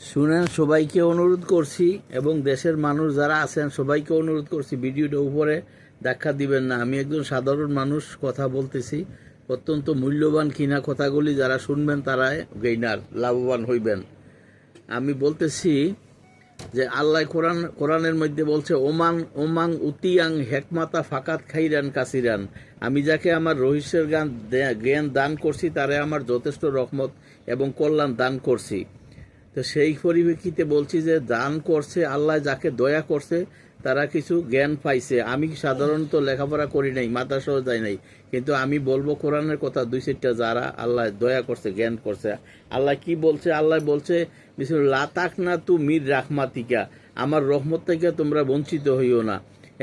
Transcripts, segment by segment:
শুনেন, সবাইকে অনুরোধ করছি এবং দেশের মানুষ যারা আছেন সবাইকে অনুরোধ করছি ভিডিওটা উপরে দেখা দিবেন না। আমি একজন সাধারণ মানুষ কথা বলতেছি, অত্যন্ত মূল্যবান কিনা কথাগুলি যারা শুনবেন তারা গেইনার লাভবান হইবেন। আমি বলতেছি যে আল্লাহ কোরআনের মধ্যে বলছে ওমাং ওমাং উতিয়াং হেকমাতা ফাকাত খাইরান কাসিরান। আমি যাকে আমার রহস্যের জ্ঞান দান করছি তারে আমার যথেষ্ট রহমত এবং কল্যাণ দান করছি। তো সেই পরিপ্রেক্ষিতে বলছি যে দান করছে আল্লাহ, যাকে দয়া করছে তারা কিছু জ্ঞান পাইছে। আমি সাধারণত লেখাপড়া করি নাই, মাদ্রাসাও যাই নাই, কিন্তু আমি বলবো কোরআনের কথা দুই চারটা যারা আল্লাহ দয়া করছে, জ্ঞান করছে। আল্লাহ কি বলছে? আল্লাহ বলছে লাতাক না তু মির রাহমাতিকা, আমার রহমত থেকে তোমরা বঞ্চিত হইও না।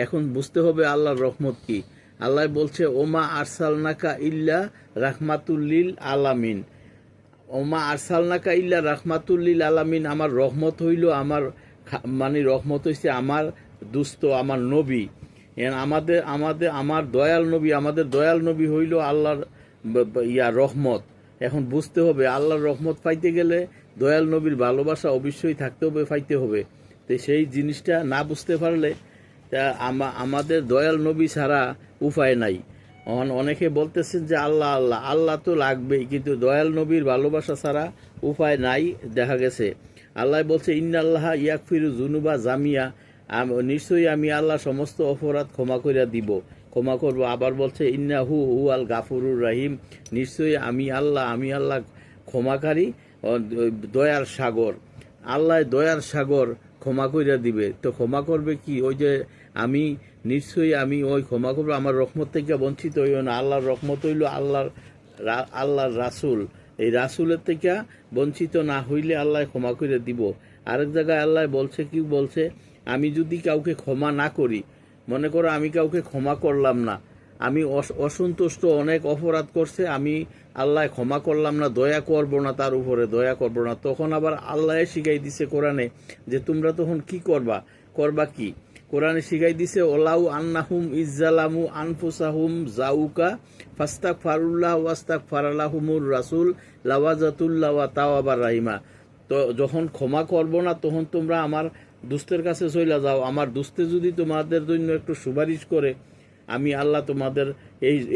এখন বুঝতে হবে আল্লাহর রহমত কি। আল্লাহ বলছে ওমা আরসালনাকা ইল্লা রাহমাতুল্লিল আলামিন, ওমা আরসালনাকা ইল্লা রাহমাতুল্লিল আলামিন। আমার রহমত হইল, আমার মানে রহমত হইছে আমার দুস্থ, আমার নবী, আমাদের আমাদের আমার দয়াল নবী, আমাদের দয়াল নবী হইল আল্লাহর রহমত। এখন বুঝতে হবে আল্লাহর রহমত পাইতে গেলে দয়াল নবীর ভালোবাসা অবশ্যই থাকতে হবে, পাইতে হবে। তো সেই জিনিসটা না বুঝতে পারলে তা আমাদের দয়াল নবী ছাড়া উপায় নাই। অনেকে বলতেছেন যে আল্লাহ আল্লাহ আল্লাহ তো লাগবেই, কিন্তু দয়াল নবীর ভালোবাসা ছাড়া উপায় নাই দেখা গেছে। আল্লাহ বলছে ইন্নাল্লাহ ইয়াকফিরু জুনুবা জামিয়া, নিশ্চয়ই আমি আল্লাহ সমস্ত অপরাধ ক্ষমা করিয়া দিব, ক্ষমা করব। আবার বলছে ইন্নাহু হু আল গাফুরুর রাহিম, নিশ্চয়ই আমি আল্লাহ ক্ষমাকারী, দয়ার সাগর। আল্লাহ দয়ার সাগর, ক্ষমা করিয়া দিবে। তো ক্ষমা করবে কি? ওই যে আমি নিশ্চয়ই আমি ওই ক্ষমা করবো, আমার রহমত থেকে বঞ্চিত হইও না। আল্লাহর রহমত হইল আল্লাহর রাসুল, এই রাসুলের থেকে বঞ্চিত না হইলে আল্লাহ ক্ষমা করে দিব। আরেক জায়গায় আল্লাহ বলছে কি বলছে, আমি যদি কাউকে ক্ষমা না করি, মনে করো আমি কাউকে ক্ষমা করলাম না, আমি অসন্তুষ্ট, অনেক অপরাধ করছে, আমি আল্লাহ ক্ষমা করলাম না, দয়া করব না, তার উপরে দয়া করব না, তখন আবার আল্লাহ শিখাই দিছে কোরআনে যে তোমরা তখন কি করবা কি? কোরআনে শিখাই দিছে ওলাউ আন্নাহুম ইজ্জালামু আনফুসাহুম জাউকা ফাস্তাক ফারুল্লাহ ওয়াস্তাক ফারালাহুমুর রাসুল লাওয়াজাতুল্লাহ ওয়া তাওয়াবার রাহিমা। তো যখন ক্ষমা করব না তখন তোমরা আমার দুস্থের কাছে চলে যাও, আমার দুস্থে যদি তোমাদের জন্য একটু সুপারিশ করে, আমি আল্লাহ তোমাদের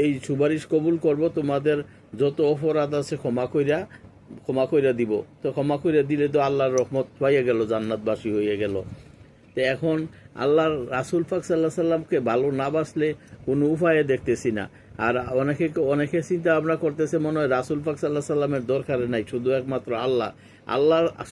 এই সুপারিশ কবুল করব, তোমাদের যত অপরাধ আছে ক্ষমা কইরা দিব। তো ক্ষমা কইরা দিলে তো আল্লাহর রহমত পাইয়া গেল, জান্নাতবাসী হয়ে গেল। তো এখন আল্লাহর রাসুল পাক সাল্লাহ সাল্লামকে ভালো না বাসলে কোনো উপায়ে দেখতেছি না। আর অনেকে চিন্তা ভাবনা করতেছে মনে হয় রাসুল পাক সাল্লাহ সাল্লামের দরকার নাই, শুধু একমাত্র আল্লাহ